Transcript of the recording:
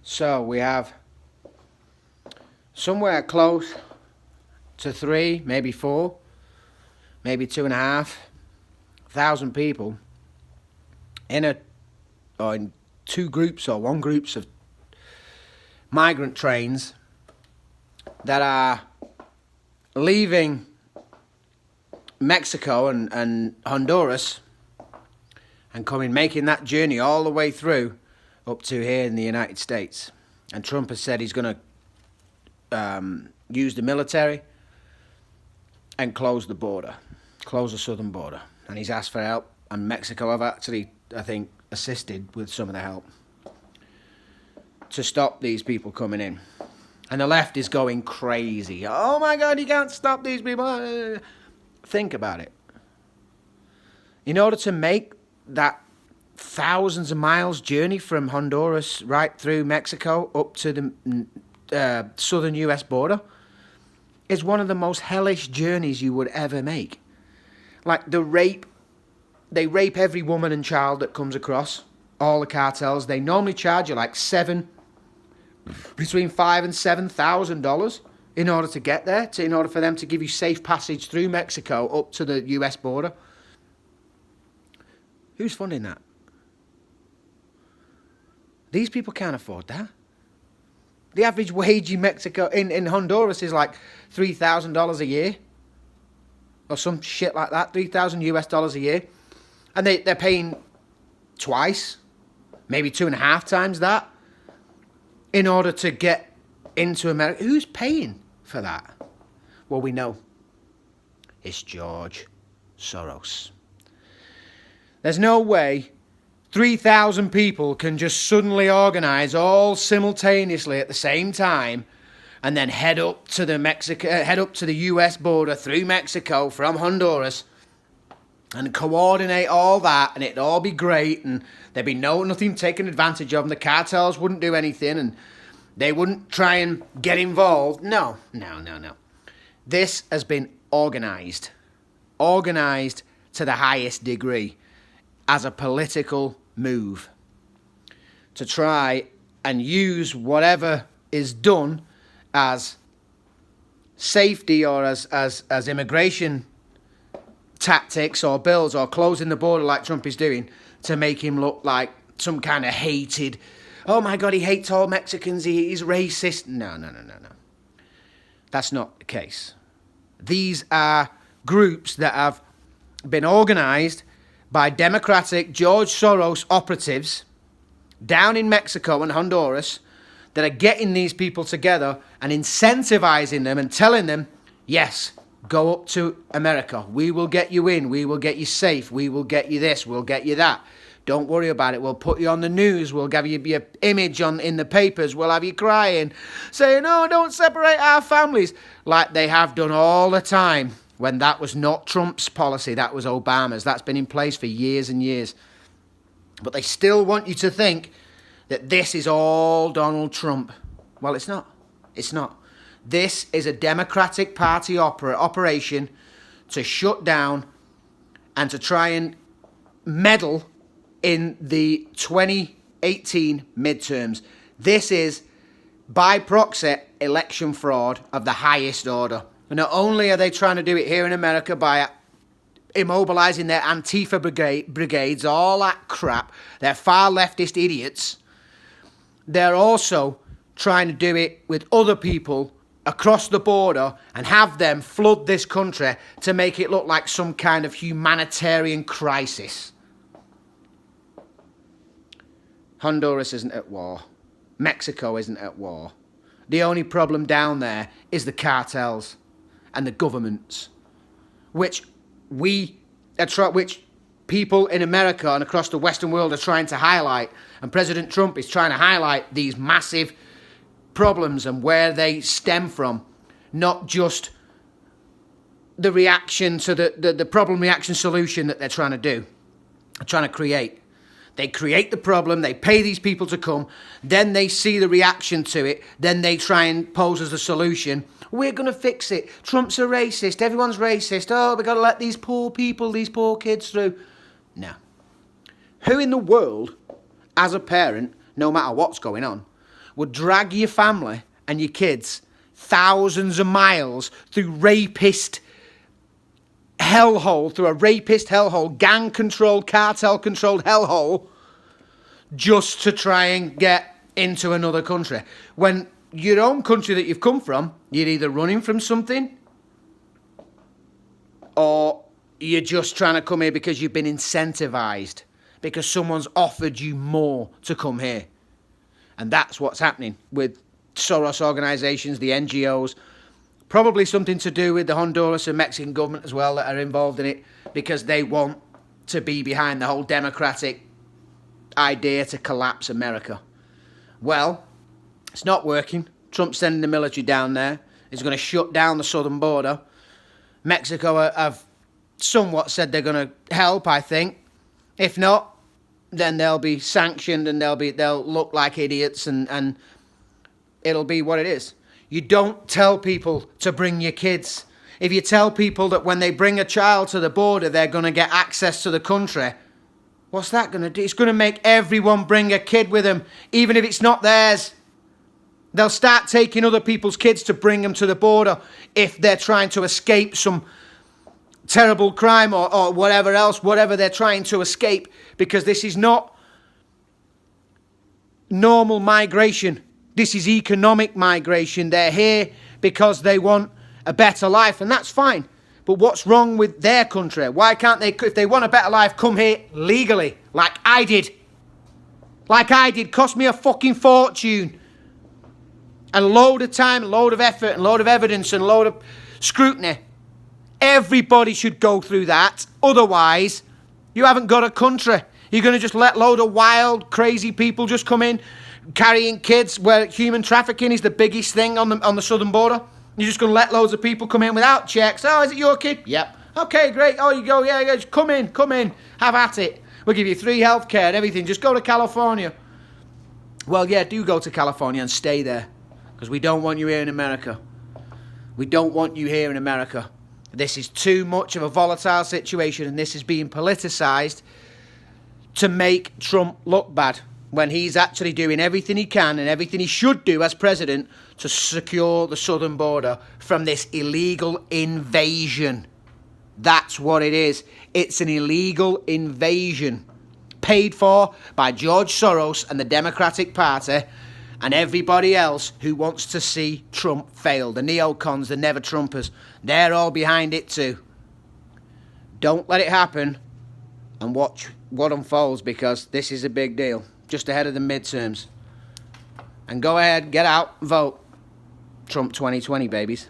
So we have somewhere close to 3, maybe 4, maybe 2,500 people in in 2 groups or 1 groups of migrant trains that are leaving Mexico and Honduras and making that journey all the way through up to here in the United States. And Trump has said he's going to use the military and close the border, close the southern border. And he's asked for help, and Mexico have actually, I think, assisted with some of the help to stop these people coming in. And the left is going crazy. Oh my God, you can't stop these people. Think about it. In order to make that thousands of miles journey from Honduras right through Mexico up to the southern US border is one of the most hellish journeys you would ever make. Like they rape every woman and child that comes across. All the cartels, they normally charge you like between $5,000 and $7,000 in order to get there, in order for them to give you safe passage through Mexico up to the US border. Who's funding that? These people can't afford that. The average wage in Mexico, in Honduras, is like $3,000 a year. Or some shit like that, $3,000 a year. And they're paying twice, maybe 2.5 times that, in order to get into America. Who's paying for that? Well, we know. It's George Soros. There's no way 3,000 people can just suddenly organise all simultaneously at the same time and then head up to the US border through Mexico from Honduras and coordinate all that, and it'd all be great, and there'd be nothing taken advantage of, and the cartels wouldn't do anything, and they wouldn't try and get involved. No. This has been organised to the highest degree as a political move to try and use whatever is done as safety or as immigration tactics or bills or closing the border like Trump is doing to make him look like some kind of hated, oh my God, he hates all Mexicans, he's racist. No. That's not the case. These are groups that have been organised by Democratic George Soros operatives down in Mexico and Honduras that are getting these people together and incentivizing them and telling them, yes, go up to America. We will get you in. We will get you safe. We will get you this. We'll get you that. Don't worry about it. We'll put you on the news. We'll give you your image in the papers. We'll have you crying, saying, no, don't separate our families, like they have done all the time. When that was not Trump's policy, that was Obama's. That's been in place for years and years. But they still want you to think that this is all Donald Trump. Well, it's not. It's not. This is a Democratic Party operation to shut down and to try and meddle in the 2018 midterms. This is, by proxy, election fraud of the highest order. And not only are they trying to do it here in America by immobilising their Antifa brigades, all that crap, they're far leftist idiots, they're also trying to do it with other people across the border and have them flood this country to make it look like some kind of humanitarian crisis. Honduras isn't at war. Mexico isn't at war. The only problem down there is the cartels and the governments, which people in America and across the Western world are trying to highlight. And President Trump is trying to highlight these massive problems and where they stem from, not just the reaction to the problem reaction solution that they're trying to do, trying to create. They create the problem, they pay these people to come, then they see the reaction to it, then they try and pose as a solution. We're going to fix it. Trump's a racist, everyone's racist. Oh, we've got to let these poor people, these poor kids through. No. Who in the world, as a parent, no matter what's going on, would drag your family and your kids thousands of miles through rapist hellhole, gang-controlled, cartel-controlled hellhole, just to try and get into another country. When your own country that you've come from, you're either running from something or you're just trying to come here because you've been incentivized, because someone's offered you more to come here. And that's what's happening with Soros organizations, the NGOs, probably something to do with the Honduras and Mexican government as well that are involved in it, because they want to be behind the whole democratic idea to collapse America. Well, it's not working. Trump's sending the military down there. He's going to shut down the southern border. Mexico have somewhat said they're going to help, I think. If not, then they'll be sanctioned and they'll look like idiots, and it'll be what it is. You don't tell people to bring your kids. If you tell people that when they bring a child to the border, they're going to get access to the country, what's that going to do? It's going to make everyone bring a kid with them, even if it's not theirs. They'll start taking other people's kids to bring them to the border if they're trying to escape some terrible crime or whatever else, whatever they're trying to escape, because this is not normal migration. This is economic migration. They're here because they want a better life, and that's fine. But what's wrong with their country? Why can't they, if they want a better life, come here legally, like I did? Like I did. Cost me a fucking fortune. And a load of time, a load of effort, and a load of evidence, and a load of scrutiny. Everybody should go through that. Otherwise, you haven't got a country. You're going to just let load of wild, crazy people just come in, carrying kids, where human trafficking is the biggest thing on the southern border. You're just going to let loads of people come in without checks. Oh, is it your kid? Yep. Okay, great. Oh, you go. Yeah, just come in. Have at it. We'll give you free healthcare and everything. Just go to California. Well, yeah, do go to California and stay there, because we don't want you here in America. We don't want you here in America. This is too much of a volatile situation, and this is being politicised to make Trump look bad, when he's actually doing everything he can and everything he should do as president to secure the southern border from this illegal invasion. That's what it is. It's an illegal invasion paid for by George Soros and the Democratic Party and everybody else who wants to see Trump fail. The neocons, the never-Trumpers, they're all behind it too. Don't let it happen, and watch what unfolds, because this is a big deal. Just ahead of the midterms. And go ahead, get out, vote. Trump 2020, babies.